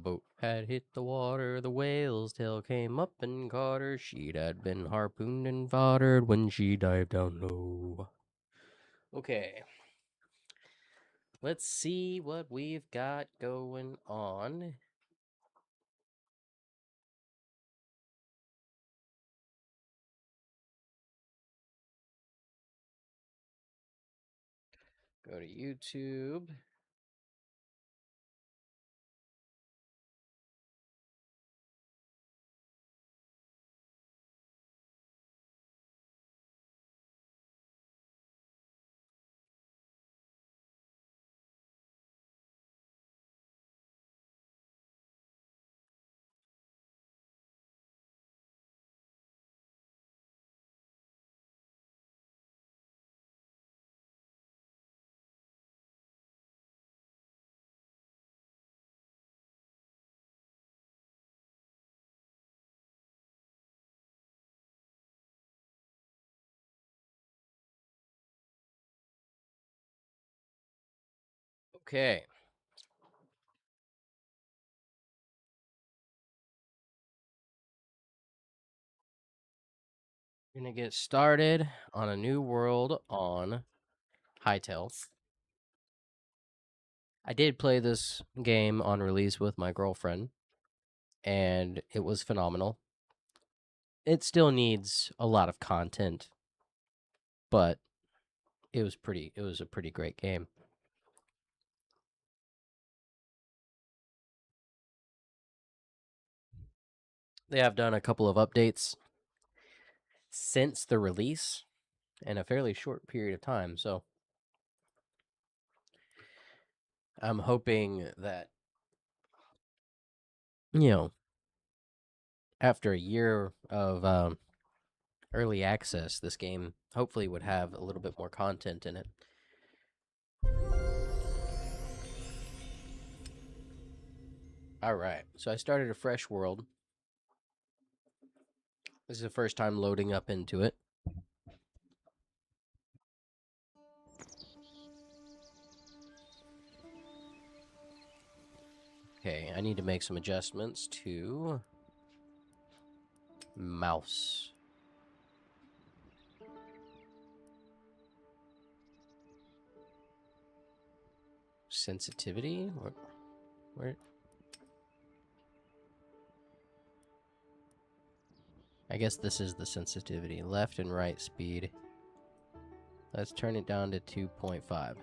boat had hit the water, the whale's tail came up and caught her. She'd had been harpooned and foddered when she dived down low. Okay. Let's see what we've got going on. Go to YouTube. Okay. We're going to get started on a new world on Hytale. I did play this game on release with my girlfriend, and it was phenomenal. It still needs a lot of content, but it was a pretty great game. They have done a couple of updates since the release in a fairly short period of time, so I'm hoping that, you know, after a year of early access, this game hopefully would have a little bit more content in it. All right, so I started a fresh world. This is the first time loading up into it. Okay, I need to make some adjustments to mouse. Sensitivity? Where? I guess this is the sensitivity. Left and right speed. Let's turn it down to 2.5.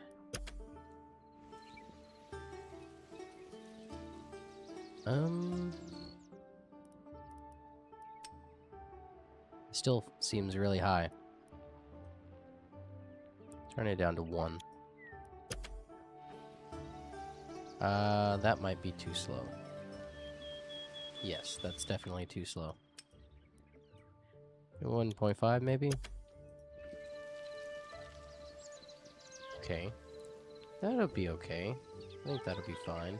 Still seems really high. Turn it down to 1. That might be too slow. Yes, that's definitely too slow. 1.5 maybe? Okay. That'll be okay. I think that'll be fine.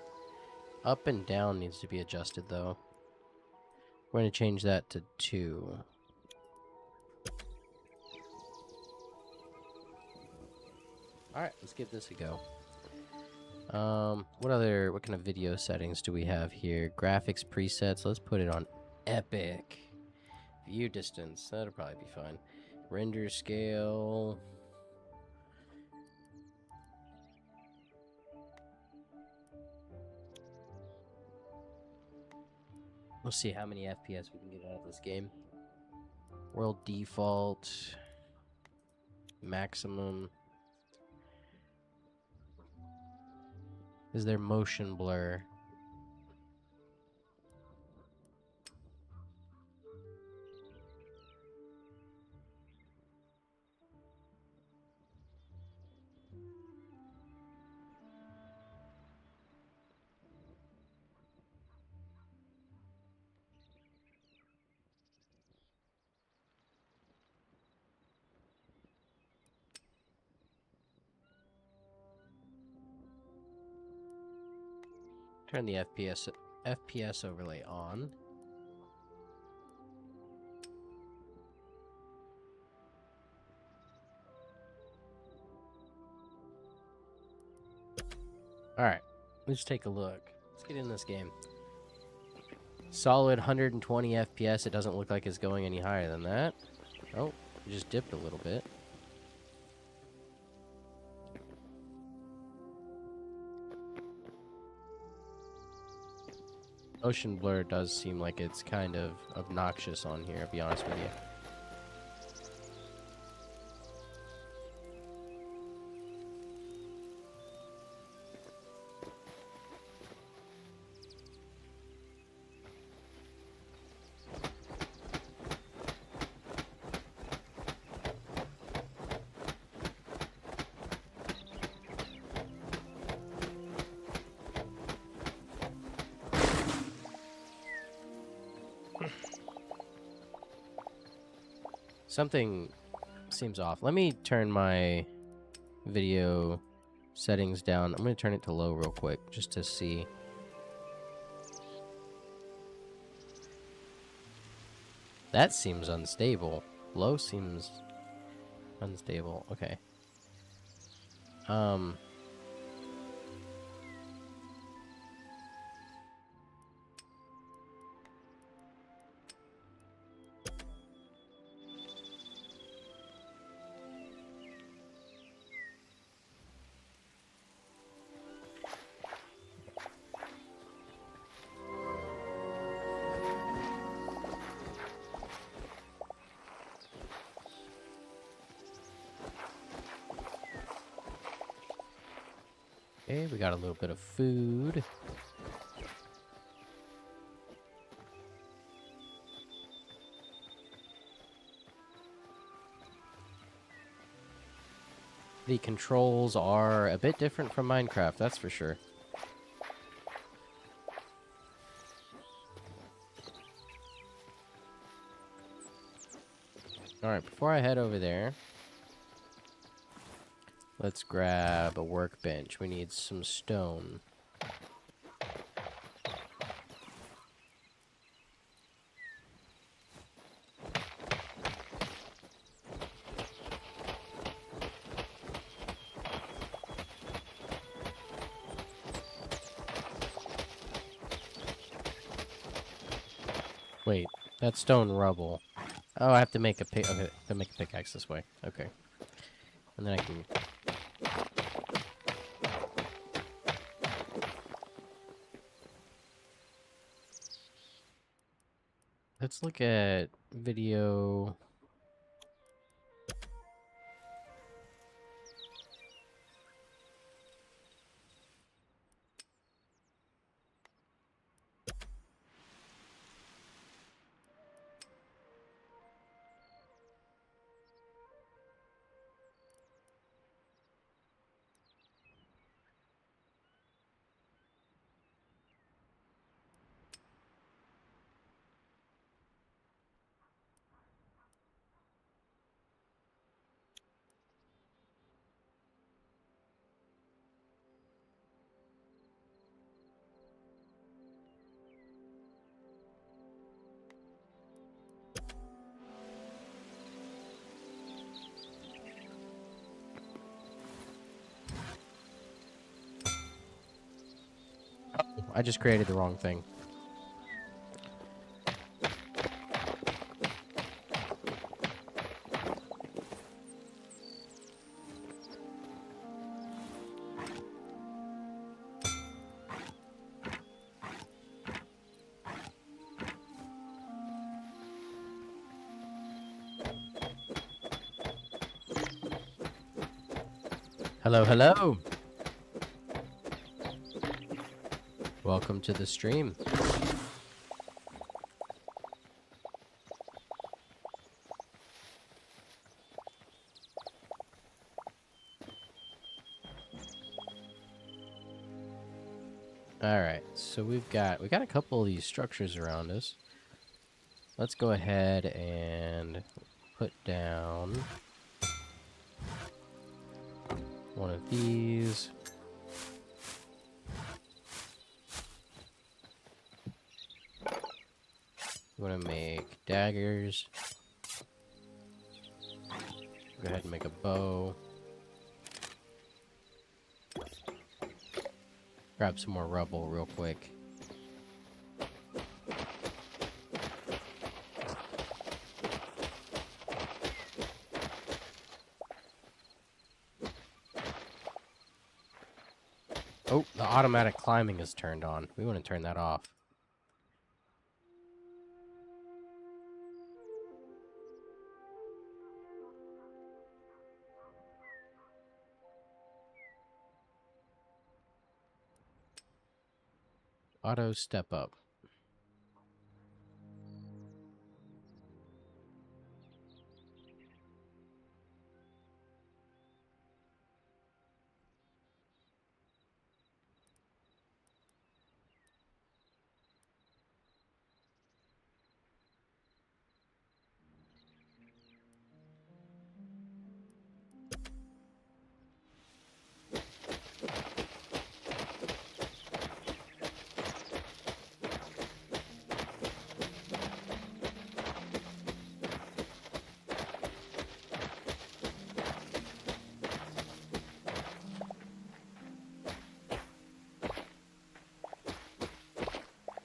Up and down needs to be adjusted, though. We're going to change that to 2. Alright, let's give this a go. What kind of video settings do we have here? Graphics presets, let's put it on epic. View distance, that'll probably be fine. Render scale. We'll see how many FPS we can get out of this game. World default. Maximum. Is there motion blur? Turn the FPS overlay on. Alright, let's take a look. Let's get in this game. Solid 120 FPS. It doesn't look like it's going any higher than that. Oh, it just dipped a little bit. Motion blur does seem like it's kind of obnoxious on here, to be honest with you. Something seems off. Let me turn my video settings down. I'm going to turn it to low real quick just to see. That seems unstable. Low seems unstable. Okay. Okay, we got a little bit of food. The controls are a bit different from Minecraft, that's for sure. Alright, before I head over there, let's grab a workbench. We need some stone. Wait, that's stone rubble. Oh, I have to make a pick. Okay, I have to make a pickaxe this way. Okay, and then I can. Let's look at video. I just created the wrong thing. Hello, hello. Welcome to the stream. Alright, so we got a couple of these structures around us. Let's go ahead and put down one of these. We want to make daggers. Go ahead and make a bow. Grab some more rubble real quick. Oh, the automatic climbing is turned on. We want to turn that off. Auto step up.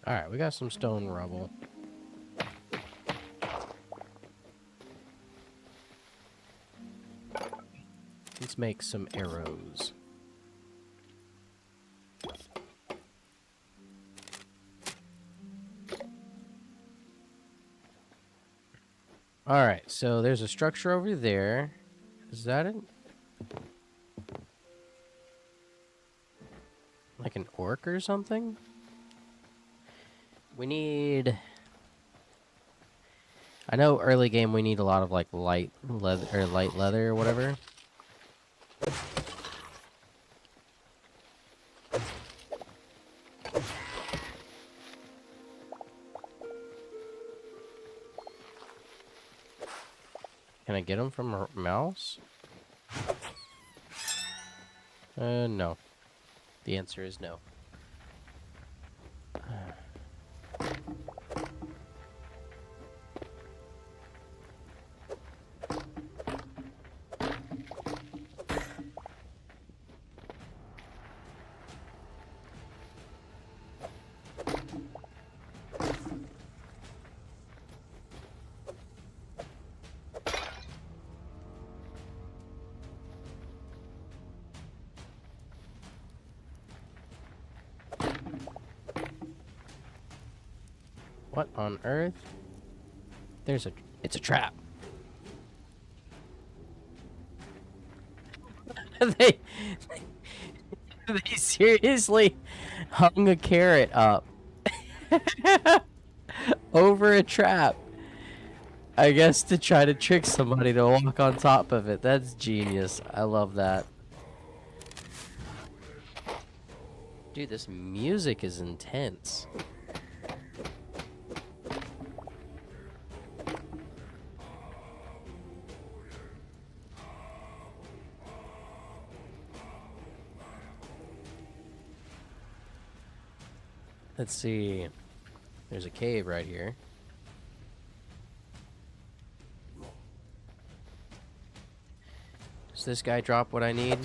Alright, we got some stone rubble. Let's make some arrows. Alright, so there's a structure over there. Is that it? Like an orc or something? We need... I know early game we need a lot of like light leather or whatever. Can I get them from a mouse? No. The answer is no. What on earth? It's a trap. they seriously hung a carrot up over a trap. I guess to try to trick somebody to walk on top of it. That's genius. I love that. Dude, this music is intense. Let's see. There's a cave right here. Does this guy drop what I need?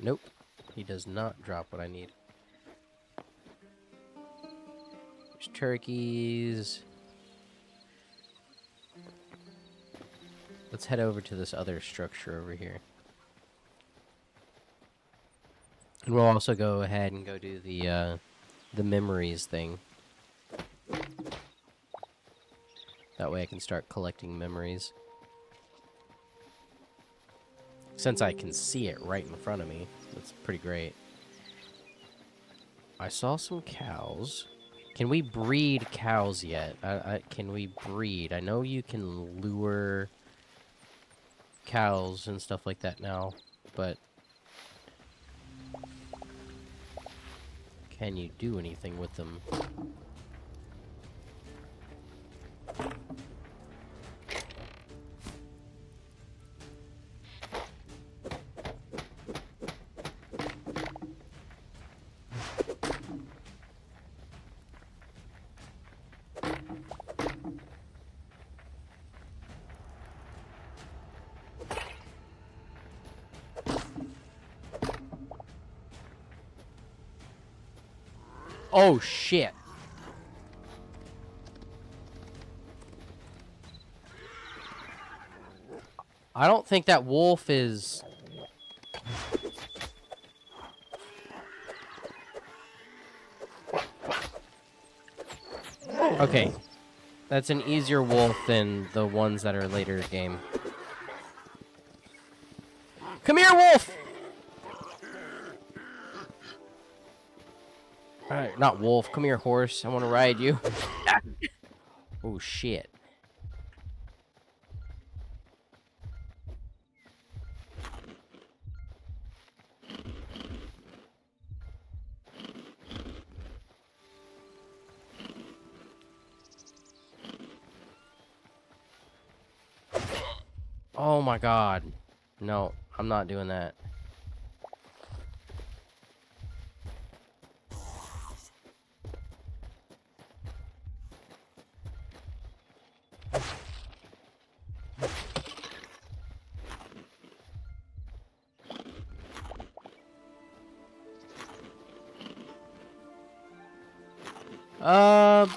Nope. He does not drop what I need. There's turkeys. Let's head over to this other structure over here. And we'll also go ahead and go do the memories thing. That way I can start collecting memories. Since I can see it right in front of me, that's pretty great. I saw some cows. Can we breed cows yet? Can we breed? I know you can lure cows and stuff like that now, but can you do anything with them? Oh, shit. I don't think that wolf is Okay. That's an easier wolf than the ones that are later game. Come here, wolf! Alright, not wolf. Come here, horse. I want to ride you. Oh, shit. Oh my god. No, I'm not doing that.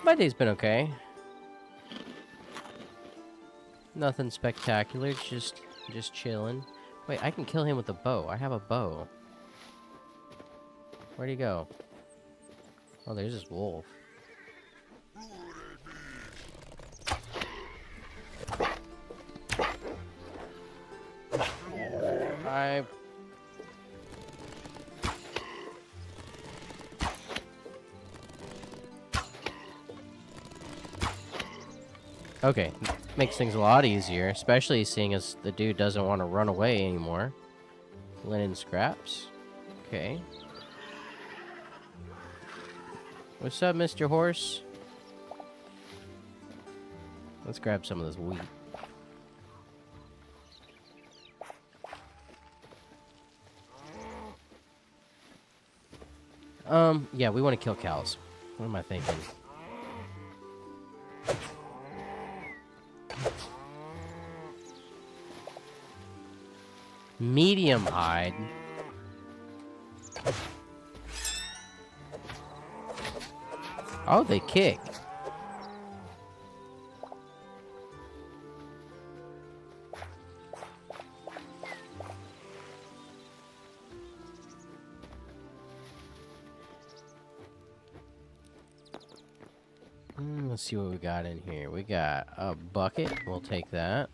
My day's been okay. Nothing spectacular, just chilling. Wait, I can kill him with a bow. I have a bow. Where'd he go? Oh, there's this wolf. Okay, makes things a lot easier, especially seeing as the dude doesn't want to run away anymore. Linen scraps. Okay. What's up, Mr. Horse? Let's grab some of this wheat. Yeah, we want to kill cows. What am I thinking? Medium hide. Oh, they kick. Let's see what we got in here. We got a bucket. We'll take that.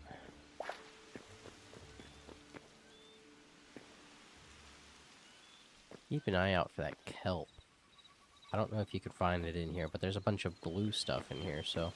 Keep an eye out for that kelp. I don't know if you could find it in here, but there's a bunch of blue stuff in here, so...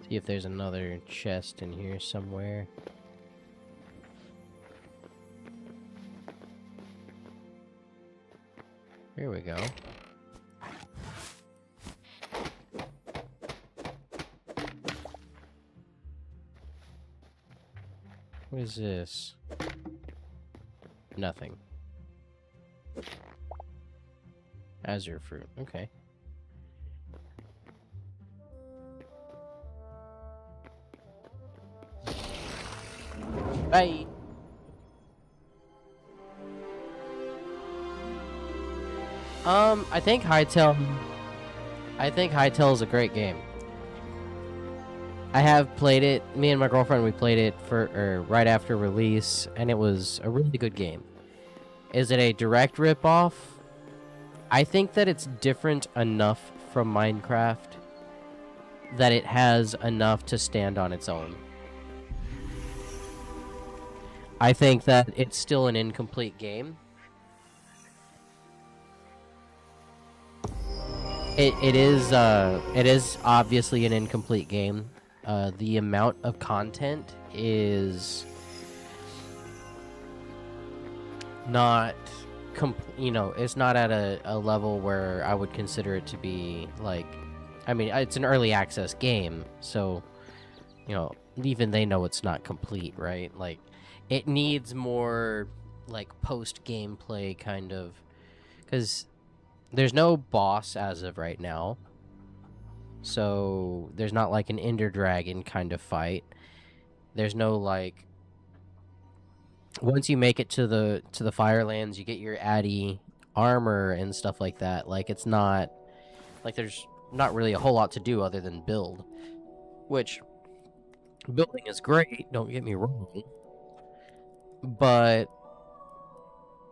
See if there's another chest in here somewhere. Here we go. What is this? Nothing. Azure fruit. Okay. Bye. I think Hytale is a great game. I have played it. Me and my girlfriend, we played it right after release, and it was a really good game. Is it a direct ripoff? I think that it's different enough from Minecraft that it has enough to stand on its own. I think that it's still an incomplete game. It is obviously an incomplete game. The amount of content is not it's not at a level where I would consider it to be like, I mean, it's an early access game, so even they know it's not complete, right? Like, it needs more like post gameplay kind of, because There's no boss as of right now. So there's not like an Ender Dragon kind of fight. There's no like once you make it to the Firelands, you get your Addy armor and stuff like that. Like it's not like there's not really a whole lot to do other than build, which building is great, don't get me wrong, but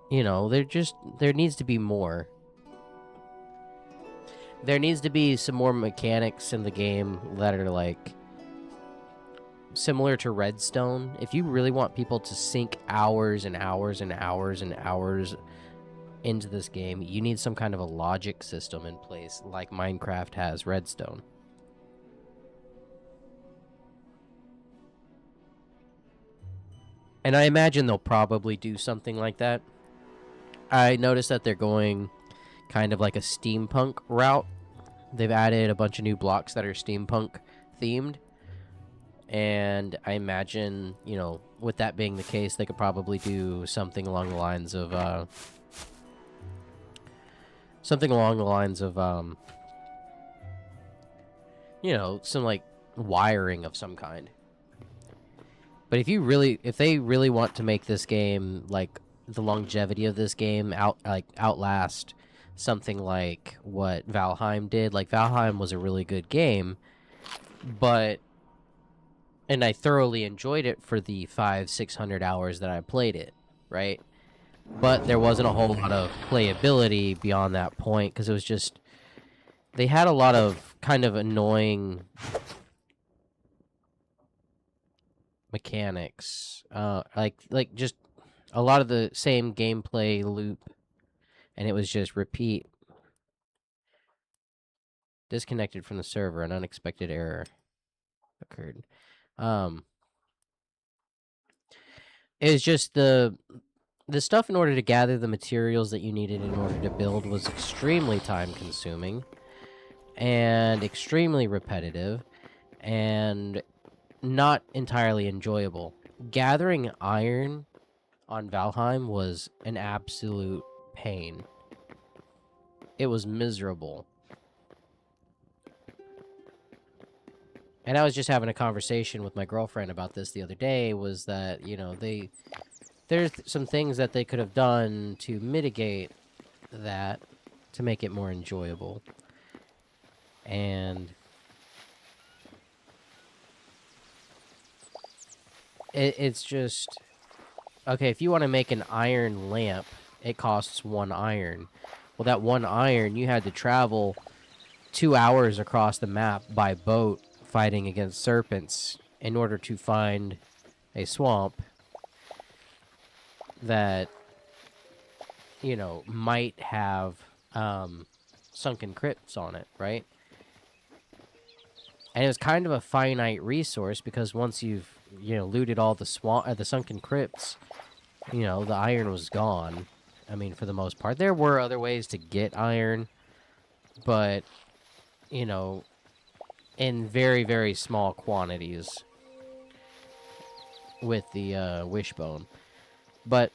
you know, there needs to be more. There needs to be some more mechanics in the game that are like similar to Redstone. If you really want people to sink hours and hours and hours and hours into this game, you need some kind of a logic system in place like Minecraft has Redstone. And I imagine they'll probably do something like that. I noticed that they're going kind of like a steampunk route. They've added a bunch of new blocks that are steampunk themed. And I imagine, you know, with that being the case, they could probably do something along the lines of you know, some like wiring of some kind. But if they really want to make this game like the longevity of this game outlast something like what Valheim did. Like Valheim was a really good game, but and I thoroughly enjoyed it for the 500-600 hours that I played it, right? But there wasn't a whole lot of playability beyond that point because it was just they had a lot of kind of annoying mechanics, like just a lot of the same gameplay loop, and it was just repeat. Disconnected from the server, an unexpected error occurred. Um, it was just the stuff in order to gather the materials that you needed in order to build was extremely time consuming and extremely repetitive and not entirely enjoyable. Gathering iron on Valheim was an absolute pain. It was miserable. And I was just having a conversation with my girlfriend about this the other day, was that, you know, there's some things that they could have done to mitigate that to make it more enjoyable. And it's just okay, if you want to make an iron lamp, it costs 1 iron. Well, that 1 iron, you had to travel 2 hours across the map by boat fighting against serpents in order to find a swamp that, you know, might have sunken crypts on it, right? And it was kind of a finite resource because once you've, you know, looted all the sunken crypts, you know, the iron was gone. I mean, for the most part. There were other ways to get iron, but, you know, in very, very small quantities with the wishbone. But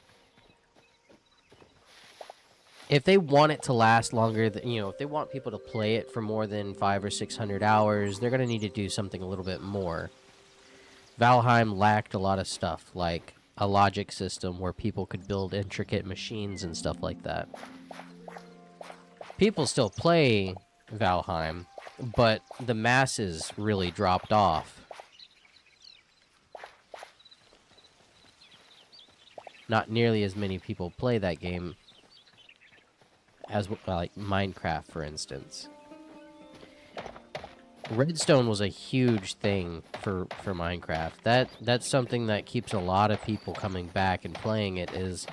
if they want it to last longer, you know, if they want people to play it for more than 500 or 600 hours, they're going to need to do something a little bit more. Valheim lacked a lot of stuff, like a logic system where people could build intricate machines and stuff like that. People still play Valheim, but the masses really dropped off. Not nearly as many people play that game as like Minecraft, for instance. Redstone was a huge thing for Minecraft. That's something that keeps a lot of people coming back and playing it, is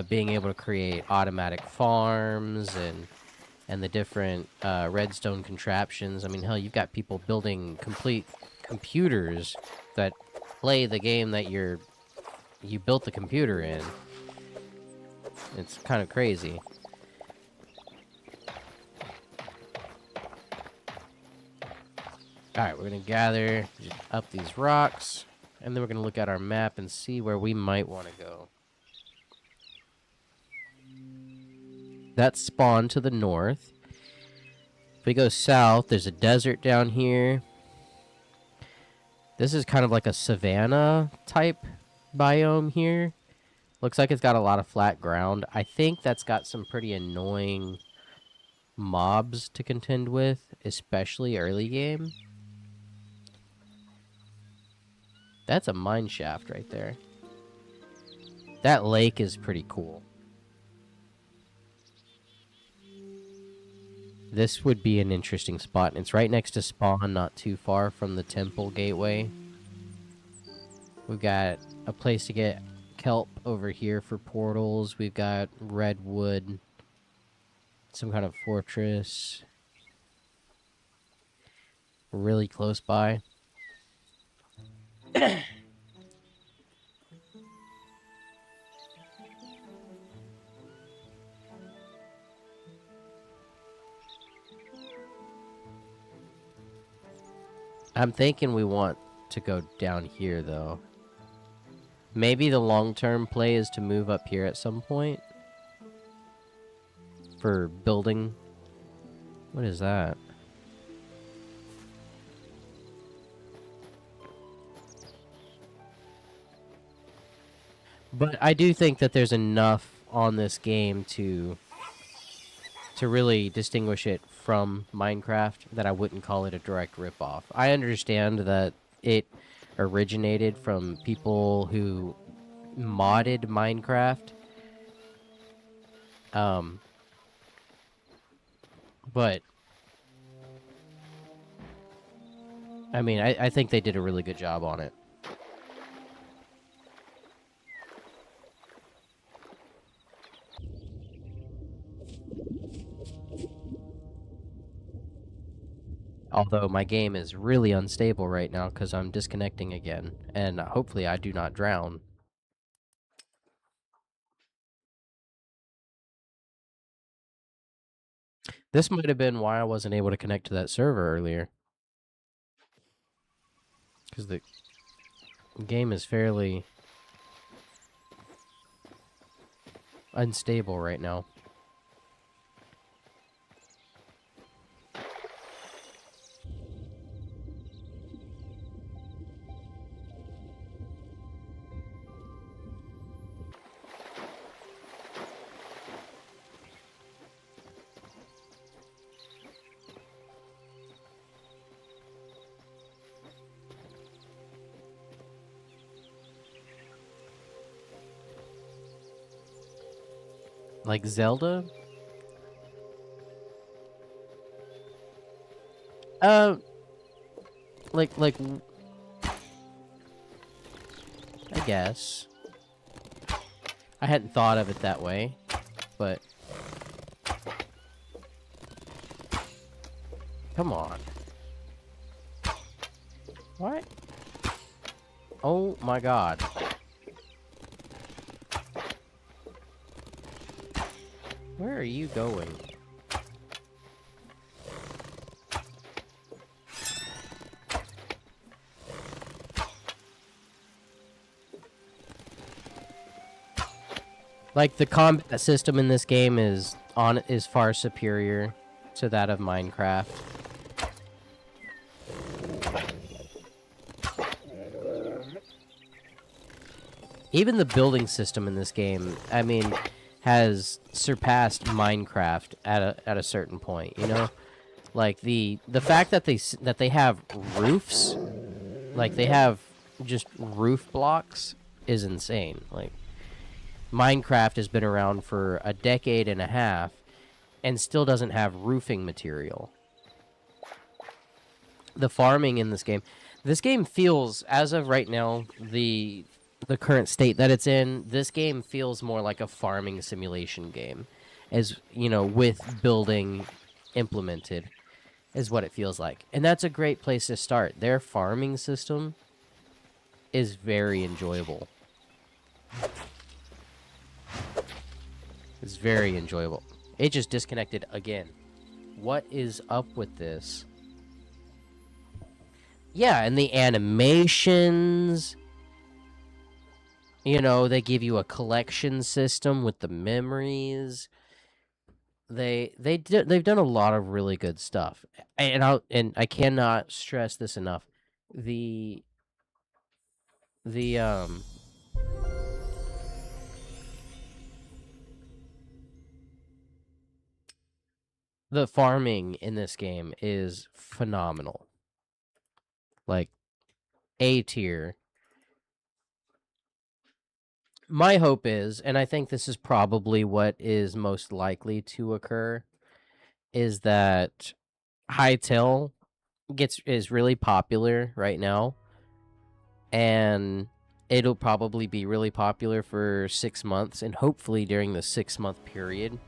being able to create automatic farms and the different redstone contraptions. I mean, hell, you've got people building complete computers that play the game that you built the computer in. It's kind of crazy. Alright, we're going to gather up these rocks, and then we're going to look at our map and see where we might want to go. That's spawn to the north. If we go south, there's a desert down here. This is kind of like a savanna type biome here. Looks like it's got a lot of flat ground. I think that's got some pretty annoying mobs to contend with, especially early game. That's a mine shaft right there. That lake is pretty cool. This would be an interesting spot. It's right next to spawn, not too far from the temple gateway. We've got a place to get kelp over here for portals. We've got redwood, some kind of fortress really close by. I'm thinking we want to go down here, though. Maybe the long-term play is to move up here at some point for building. What is that? But I do think that there's enough on this game to really distinguish it from Minecraft that I wouldn't call it a direct ripoff. I understand that it originated from people who modded Minecraft. But I mean, I think they did a really good job on it. Although my game is really unstable right now because I'm disconnecting again, and hopefully I do not drown. This might have been why I wasn't able to connect to that server earlier. Because the game is fairly unstable right now. Like Zelda? Uh, like, I guess. I hadn't thought of it that way, but... Come on. What? Oh my god. Where are you going? Like, the combat system in this game is far superior to that of Minecraft. Even the building system in this game, I mean, has surpassed Minecraft at a certain point, you know? Like the fact that they have roofs, like they have just roof blocks is insane. Like Minecraft has been around for a decade and a half and still doesn't have roofing material. The farming in this game feels, as of right now, the current state that it's in, this game feels more like a farming simulation game, as you know, with building implemented, is what it feels like, and that's a great place to start. Their farming system is very enjoyable. It's very enjoyable. It just disconnected again. What is up with this? Yeah, and the animations. You know, they give you a collection system with the memories. they've done a lot of really good stuff, and I cannot stress this enough. The the the farming in this game is phenomenal. Like A tier. My hope is, and I think this is probably what is most likely to occur, is that Hytale is really popular right now, and it'll probably be really popular for 6 months, and hopefully during the 6 month period,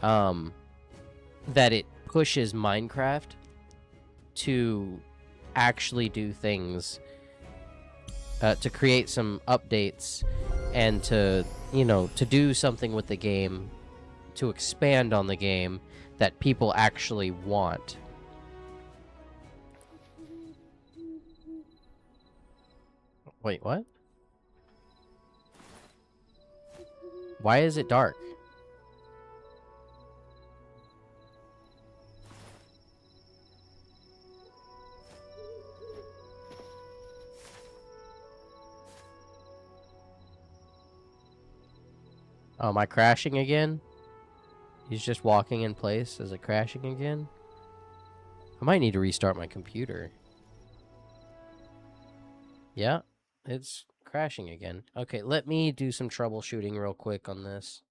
um, that it pushes Minecraft to actually do things, to create some updates, and to to do something with the game, to expand on the game that people actually want. Wait, what? Why is it dark? Oh, am I crashing again? He's just walking in place. Is it crashing again? I might need to restart my computer. Yeah, it's crashing again. Okay, let me do some troubleshooting real quick on this.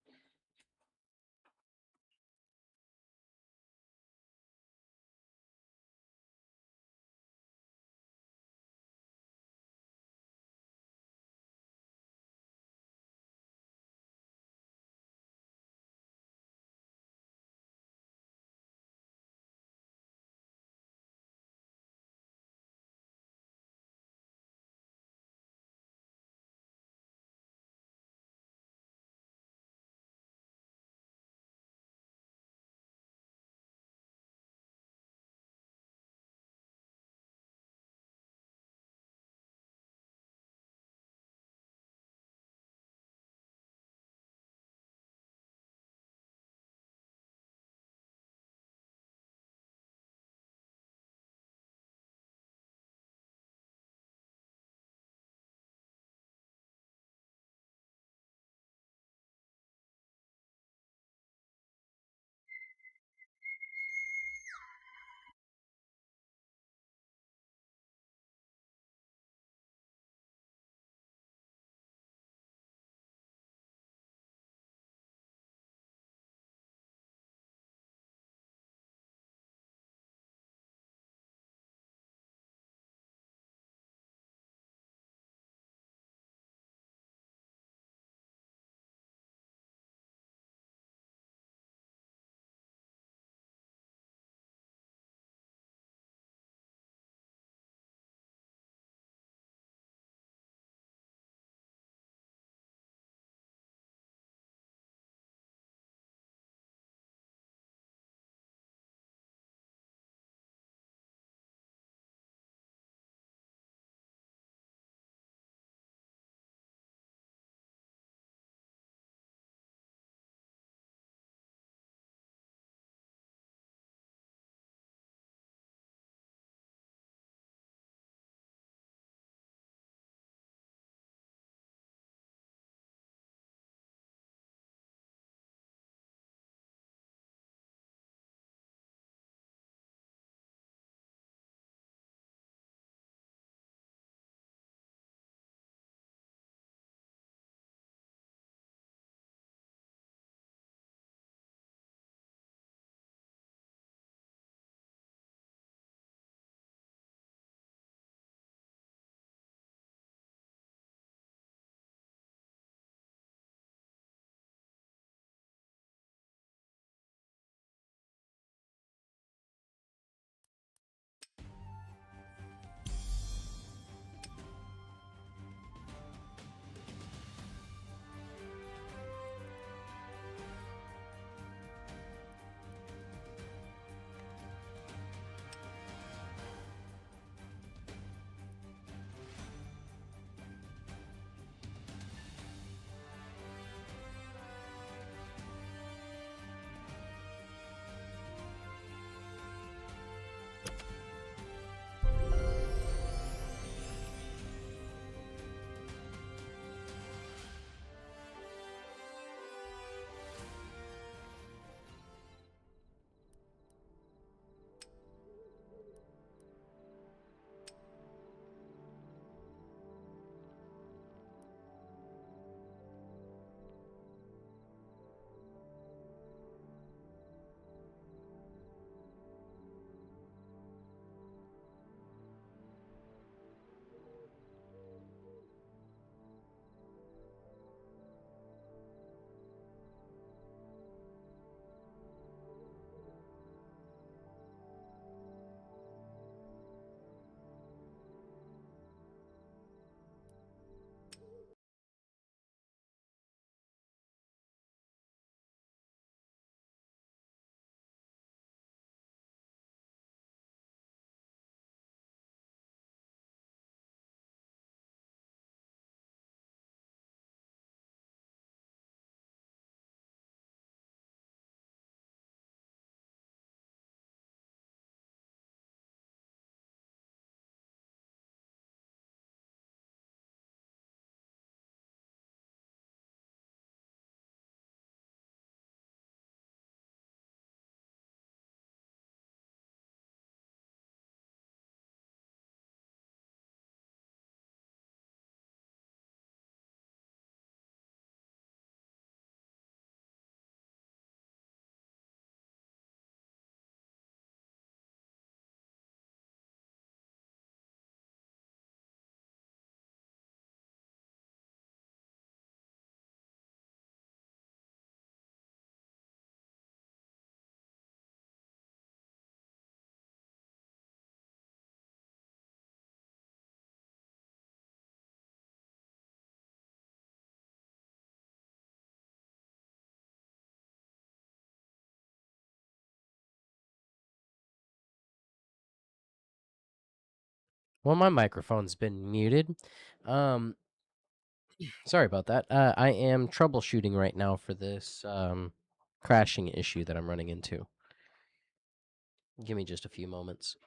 Well, my microphone's been muted. Um, Sorry about that. I am troubleshooting right now for this crashing issue that I'm running into. Give me just a few moments.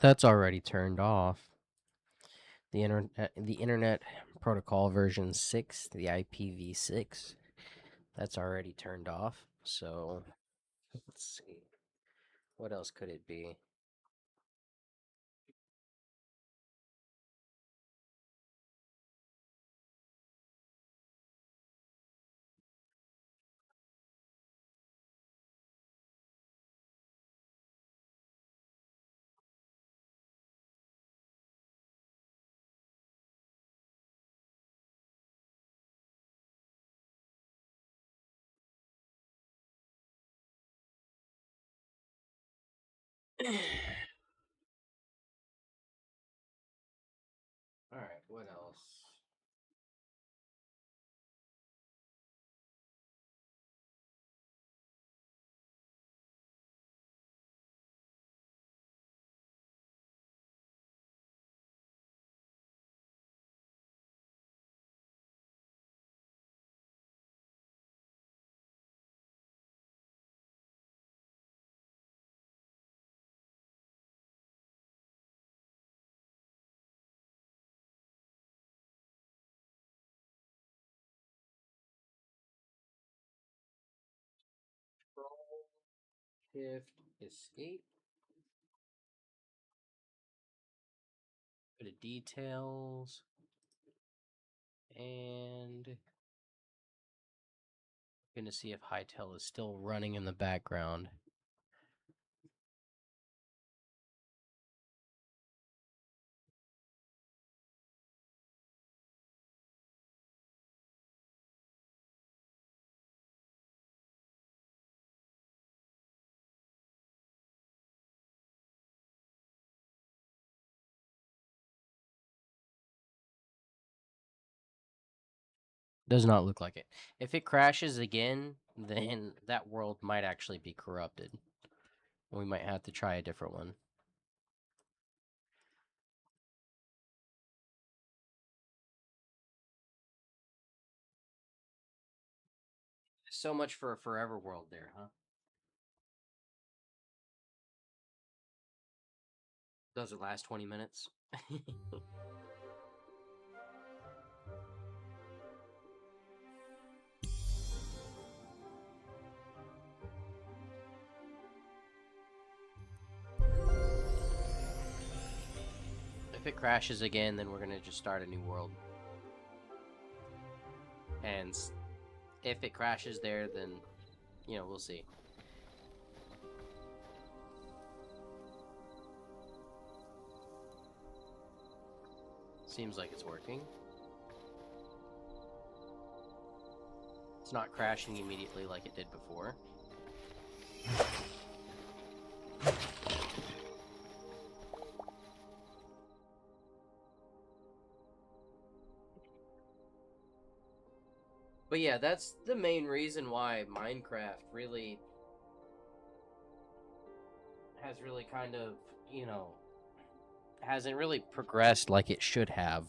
That's already turned off. The internet protocol version 6, the IPv6, that's already turned off. So let's see. What else could it be? All right, what else? Control Shift Escape. Go to details and going to see if Hytale is still running in the background. Does not look like it. If it crashes again, then that world might actually be corrupted. We might have to try a different one. So much for a forever world there, huh? Does it last 20 minutes? If it crashes again, then we're going to just start a new world. And if it crashes there, then, we'll see. Seems like it's working. It's not crashing immediately like it did before. But yeah, that's the main reason why Minecraft really has really kind of, hasn't really progressed like it should have.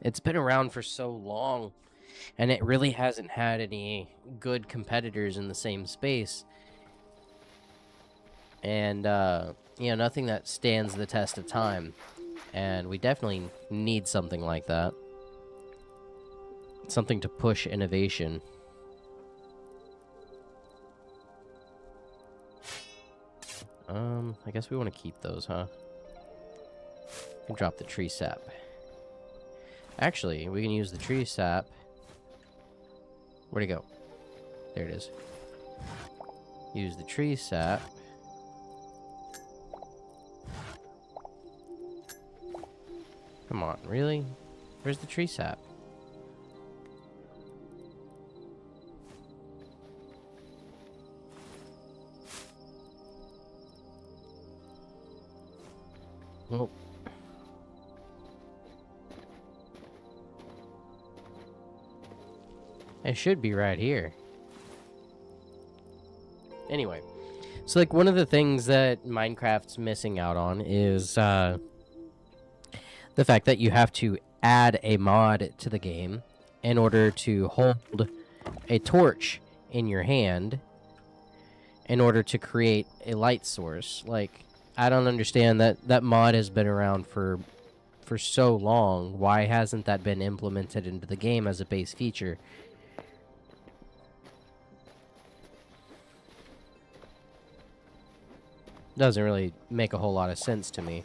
It's been around for so long, and it really hasn't had any good competitors in the same space. And, nothing that stands the test of time. And we definitely need something like that. Something to push innovation. I guess we want to keep those, huh? We can drop the tree sap. Actually, we can use the tree sap. Where'd it go? There it is. Use the tree sap. Come on, really? Where's the tree sap? Well, it should be right here. Anyway, so like one of the things that Minecraft's missing out on is the fact that you have to add a mod to the game in order to hold a torch in your hand in order to create a light source. Like, I don't understand that mod has been around for so long. Why hasn't that been implemented into the game as a base feature? Doesn't really make a whole lot of sense to me.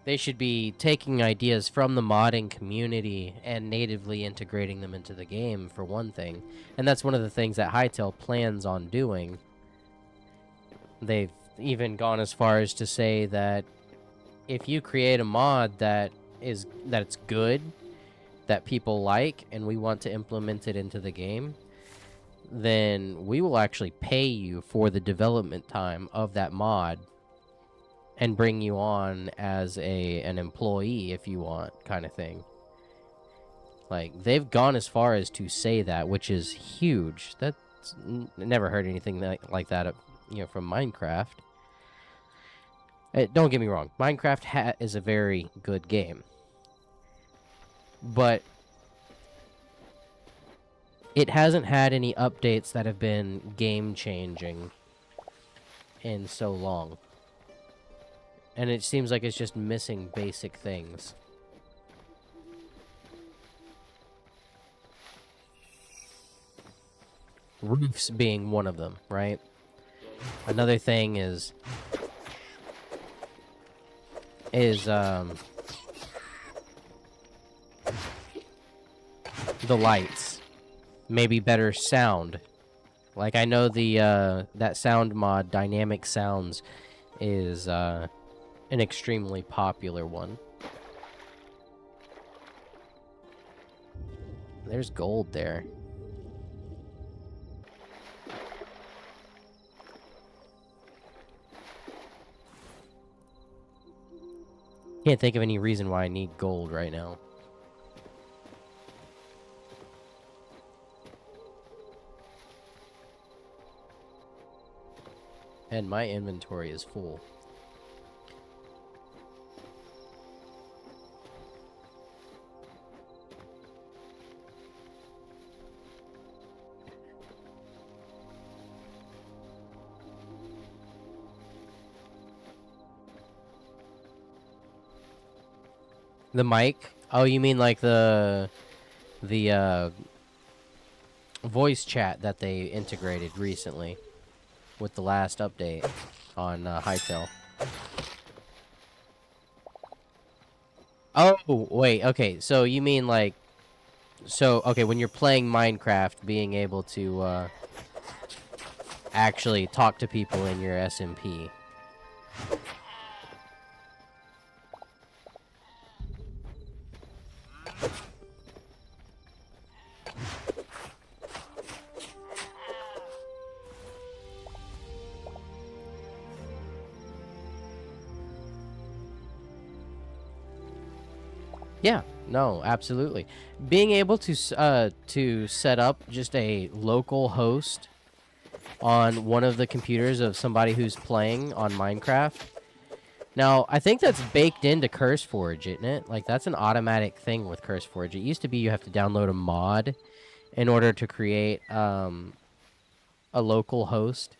They should be taking ideas from the modding community and natively integrating them into the game, for one thing. And that's one of the things that Hytale plans on doing. They've even gone as far as to say that if you create a mod that it's good, that people like, and we want to implement it into the game, then we will actually pay you for the development time of that mod and bring you on as an employee if you want, kind of thing. Like, they've gone as far as to say that, which is huge. That's never heard anything like that, from Minecraft. Don't get me wrong, Minecraft is a very good game, but it hasn't had any updates that have been game-changing in so long. And it seems like it's just missing basic things. Roofs being one of them, right? Another thing is the lights. Maybe better sound. Like, I know the that sound mod, Dynamic Sounds, is an extremely popular one. There's gold there. Can't think of any reason why I need gold right now. And my inventory is full. The mic? Oh, you mean like the voice chat that they integrated recently with the last update on Hytale. Oh, wait, okay, so you mean like... So, okay, when you're playing Minecraft, being able to actually talk to people in your SMP. Yeah, no, absolutely. Being able to set up just a local host on one of the computers of somebody who's playing on Minecraft. Now, I think that's baked into CurseForge, isn't it? Like, that's an automatic thing with CurseForge. It used to be you have to download a mod in order to create a local host.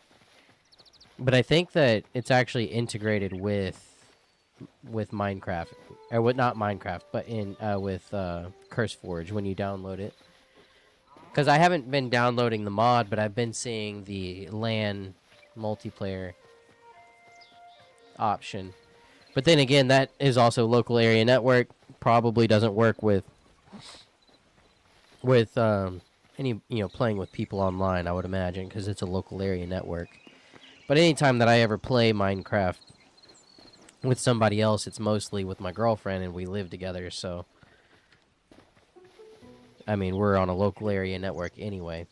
But I think that it's actually integrated with Minecraft, or with not Minecraft, but in with CurseForge when you download it. Because I haven't been downloading the mod, but I've been seeing the LAN multiplayer option. But then again, that is also local area network. Probably doesn't work with any playing with people online. I would imagine because it's a local area network. But anytime that I ever play Minecraft with somebody else, it's mostly with my girlfriend, and we live together. So I mean, we're on a local area network anyway.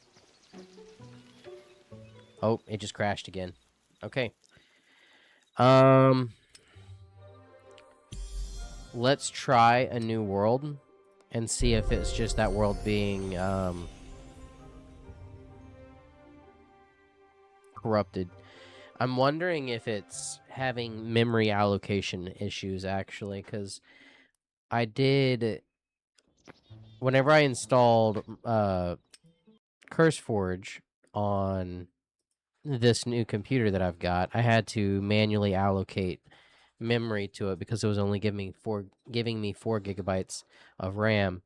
Oh, it just crashed again. Okay. Let's try a new world and see if it's just that world being corrupted. I'm wondering if it's having memory allocation issues, actually, because I did... Whenever I installed CurseForge on this new computer that I've got, I had to manually allocate memory to it because it was only giving me 4 gigabytes of RAM.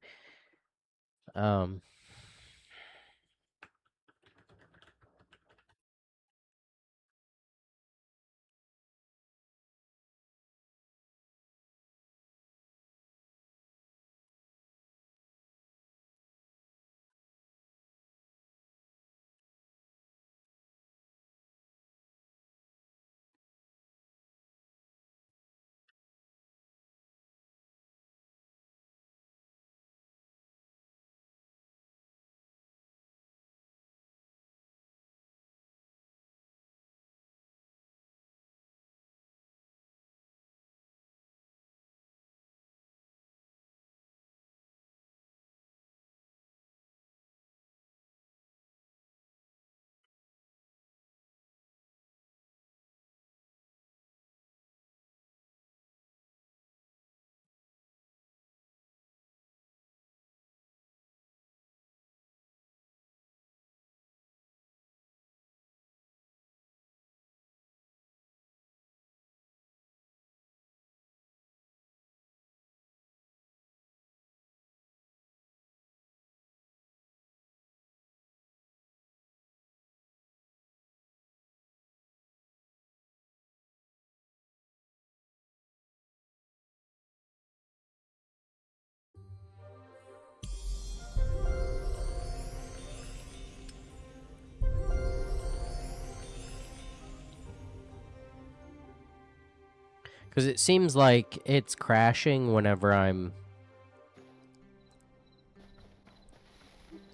Because it seems like it's crashing whenever I'm,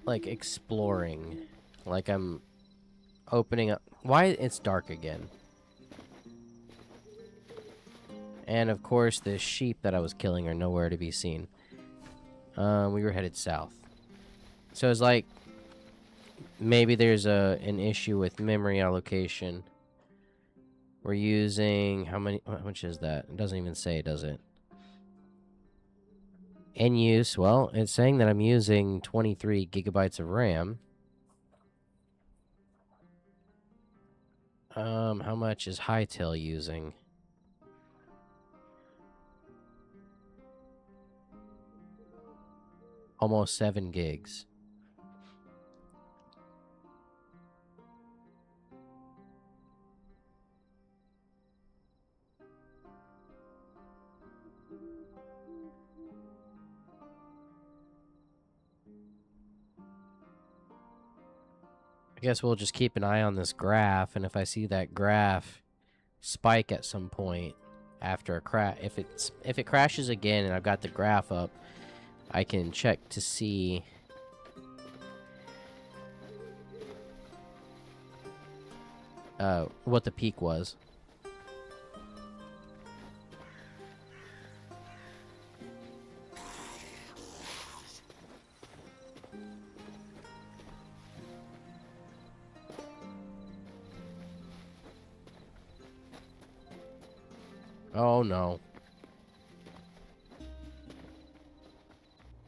like, exploring. Like, I'm opening up... Why? It's dark again. And, of course, the sheep that I was killing are nowhere to be seen. We were headed south. So it's like... Maybe there's an issue with memory allocation. We're using... How much is that? It doesn't even say, does it? In use, well, it's saying that I'm using 23 gigabytes of RAM. How much is Hytale using? Almost 7 gigs. I guess we'll just keep an eye on this graph, and if I see that graph spike at some point after a crash, if it crashes again and I've got the graph up, I can check to see what the peak was. Oh no.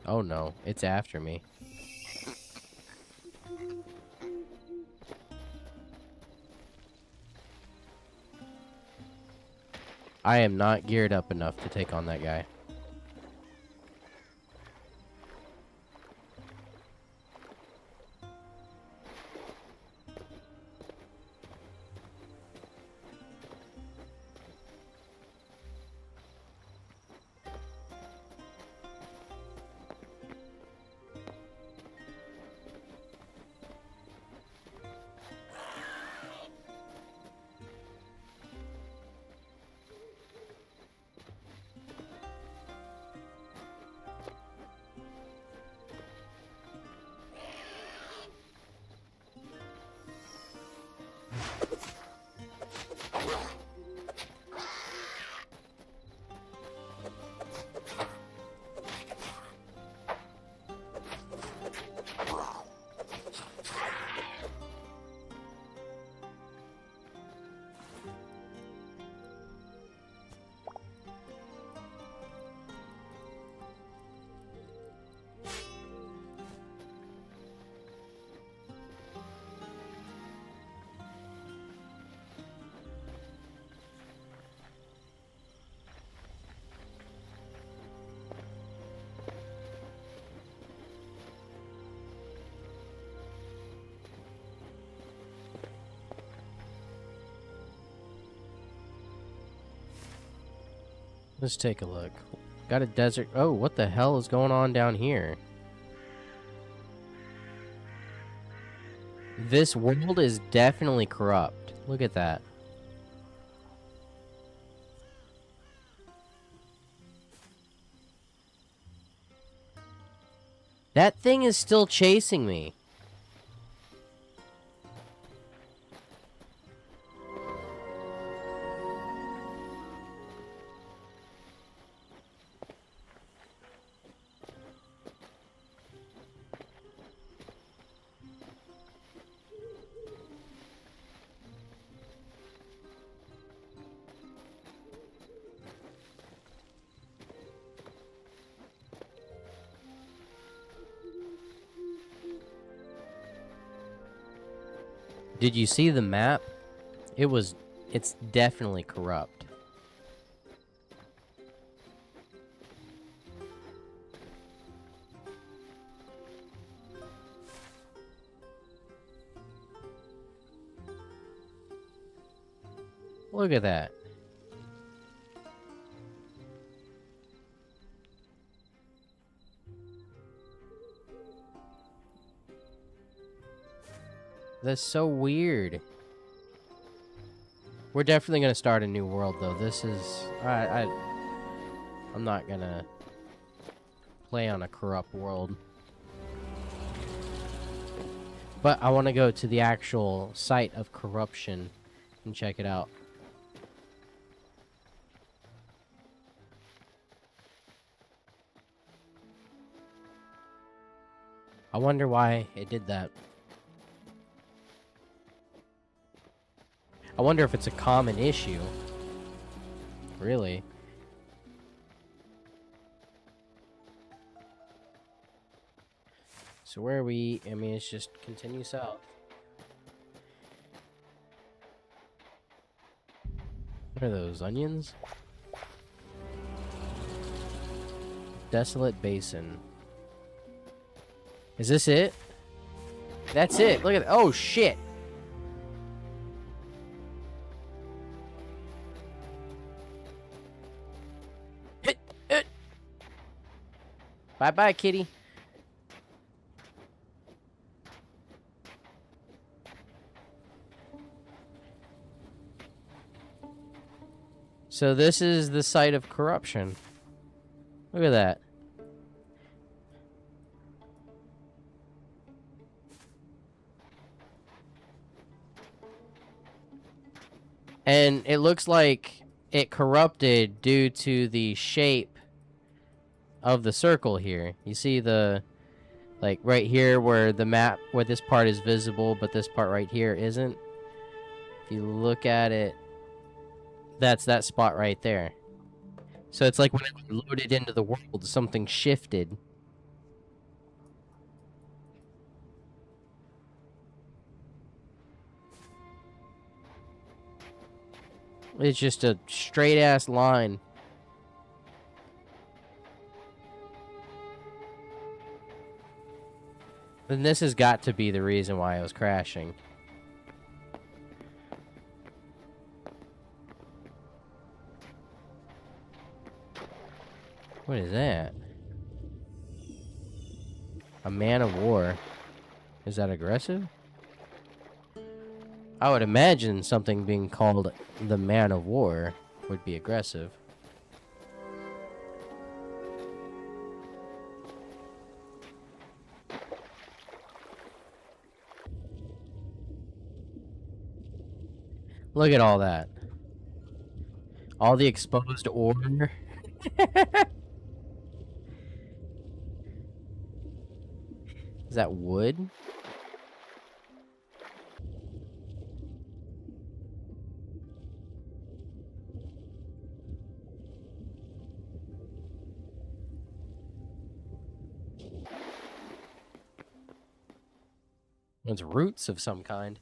Oh no, it's after me. I am not geared up enough to take on that guy. Let's take a look. Got a desert. Oh, what the hell is going on down here? This world is definitely corrupt. Look at that. That thing is still chasing me. Did you see the map? It's definitely corrupt. Look at that. That's so weird. We're definitely gonna start a new world, though. This is... I'm not gonna play on a corrupt world. But I want to go to the actual site of corruption and check it out. I wonder why it did that. I wonder if it's a common issue. Really? So where are we? I mean, it's just continue south. What are those, onions? Desolate Basin. Is this it? That's it. Look at that. Oh, shit. Bye-bye, kitty. So this is the site of corruption. Look at that. And it looks like it corrupted due to the shape of the circle here. You see the, like, right here where the map, where this part is visible, but this part right here isn't. If you look at it, that's that spot right there. So it's like when it loaded into the world, something shifted. It's just a straight-ass line. Then this has got to be the reason why I was crashing. What is that? A man of war. Is that aggressive? I would imagine something being called the man of war would be aggressive. Look at all that. All the exposed ore. Is that wood? It's roots of some kind.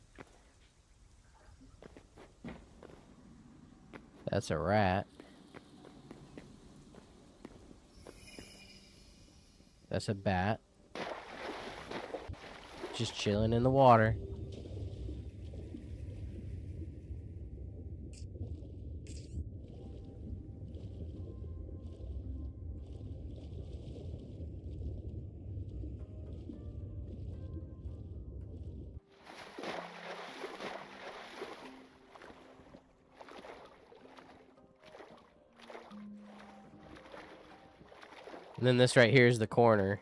That's a rat. That's a bat. Just chilling in the water. And then this right here is the corner.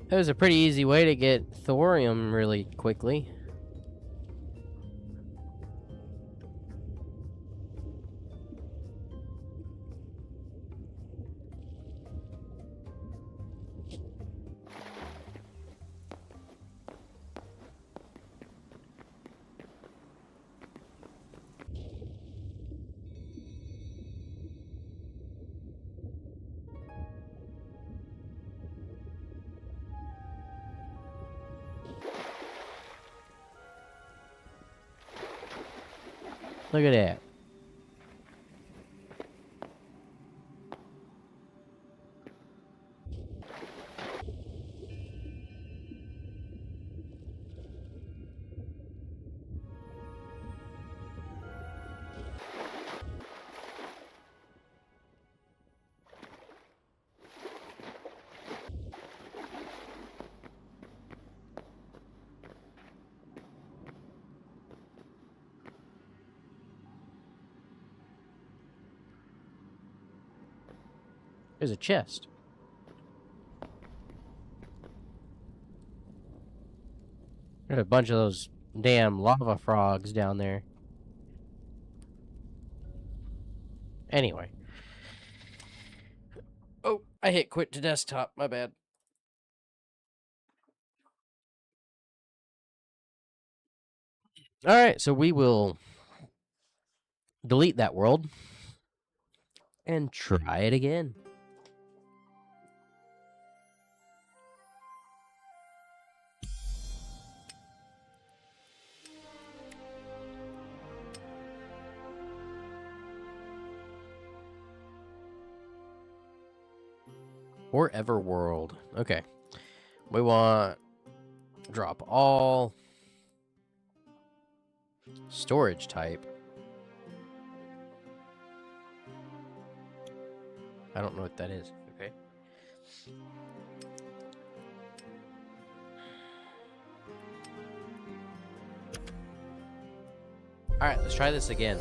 It was a pretty easy way to get thorium really quickly. Look at that. There's a chest. There's a bunch of those damn lava frogs down there. Anyway. Oh, I hit quit to desktop. My bad. All right, so we will delete that world and try it again. Or Everworld. Okay. We want drop all storage type. I don't know what that is. Okay. All right, let's try this again.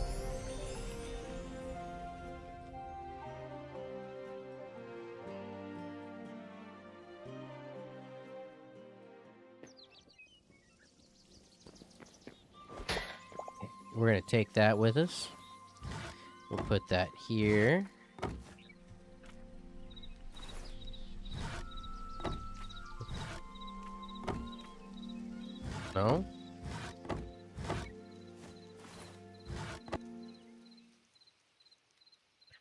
We're going to take that with us. We'll put that here. No?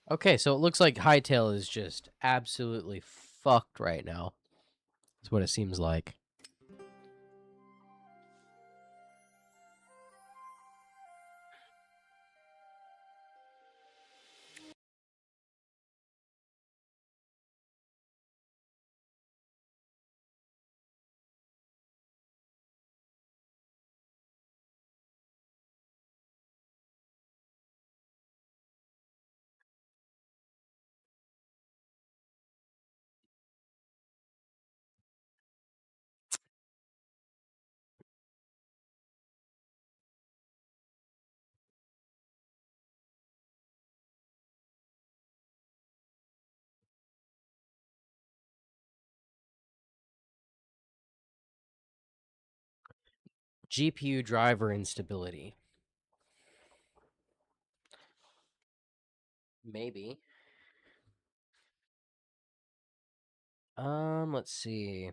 Okay, so it looks like Hytale is just absolutely fucked right now. That's what it seems like. GPU driver instability. Maybe. Let's see.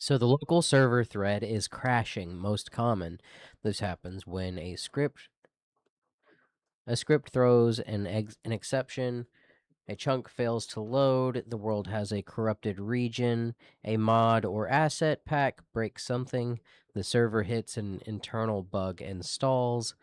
So the local server thread is crashing, most common. This happens when a script A script throws an exception, a chunk fails to load, the world has a corrupted region, a mod or asset pack breaks something, the server hits an internal bug and stalls.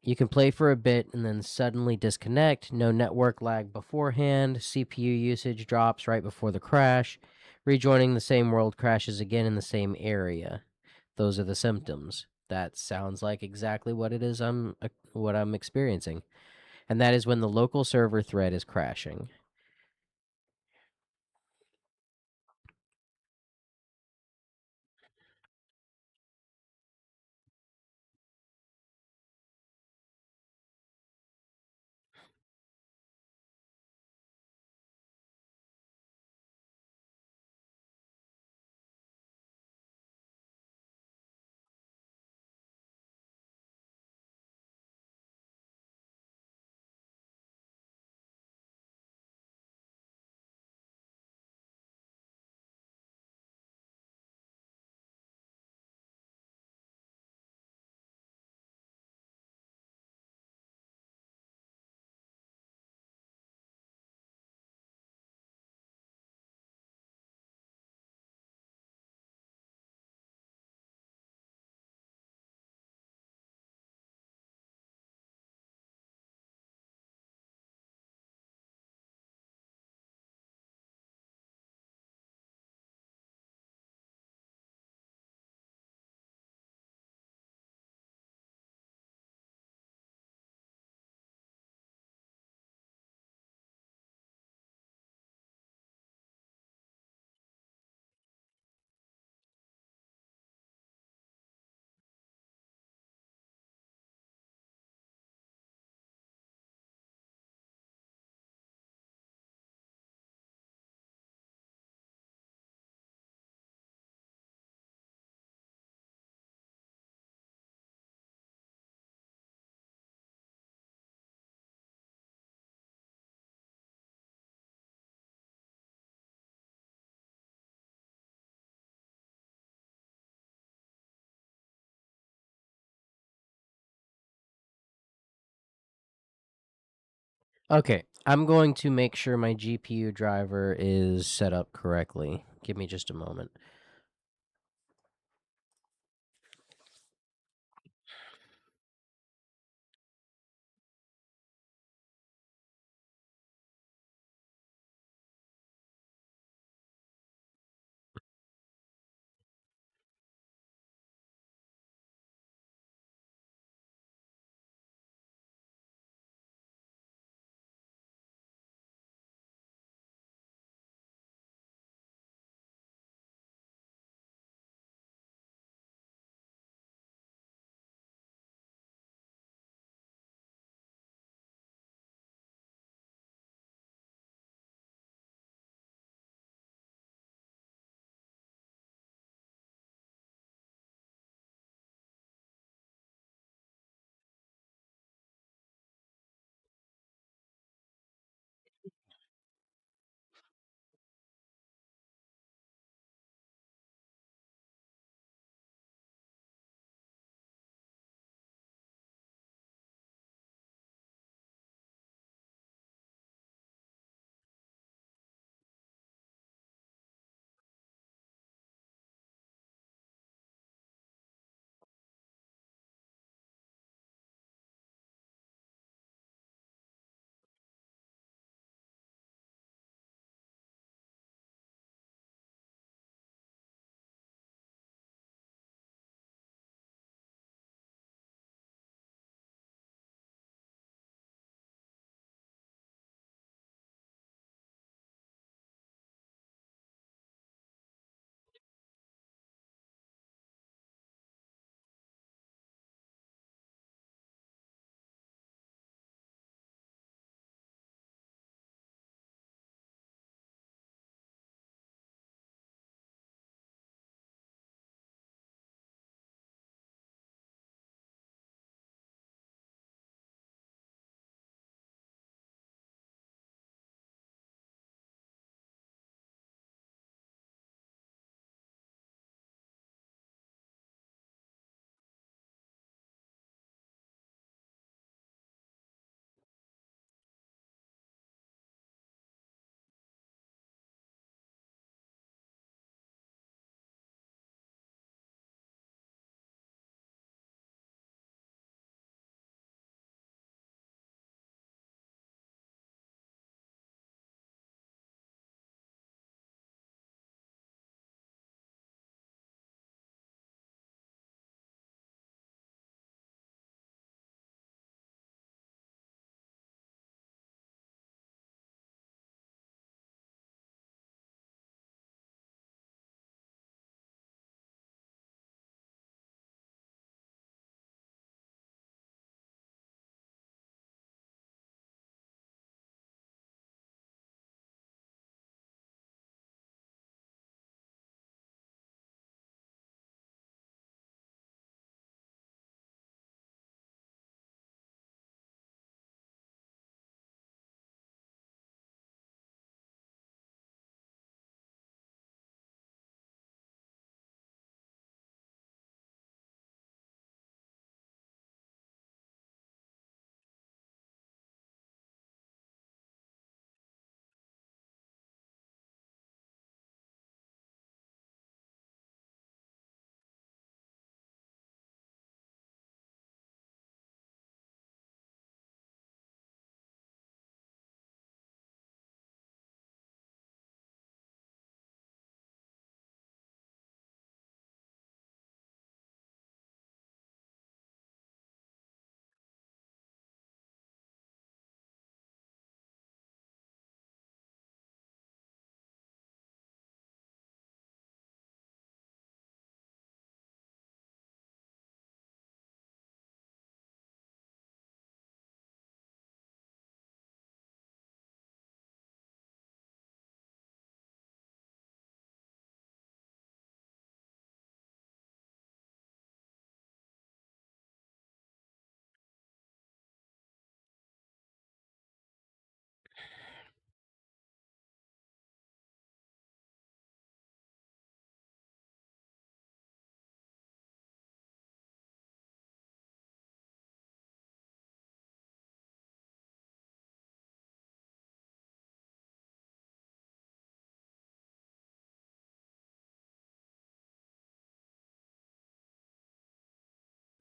You can play for a bit and then suddenly disconnect. No network lag beforehand. CPU usage drops right before the crash. Rejoining the same world crashes again in the same area. Those are the symptoms. That sounds like exactly what it is what I'm experiencing. And that is when the local server thread is crashing. Okay, I'm going to make sure my GPU driver is set up correctly. Give me just a moment.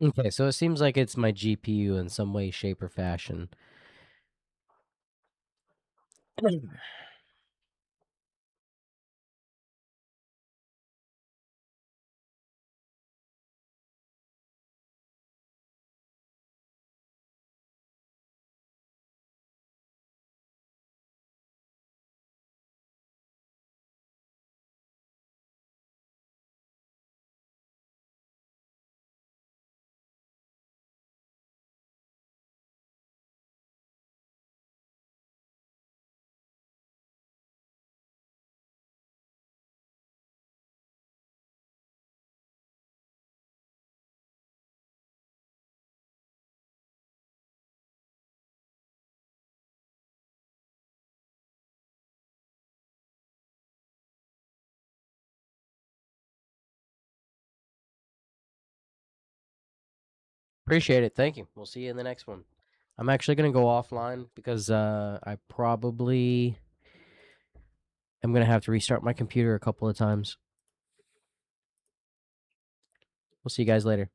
Okay, so it seems like it's my GPU in some way, shape, or fashion. Appreciate it. Thank you. We'll see you in the next one. I'm actually gonna go offline because I probably am gonna have to restart my computer a couple of times. We'll see you guys later.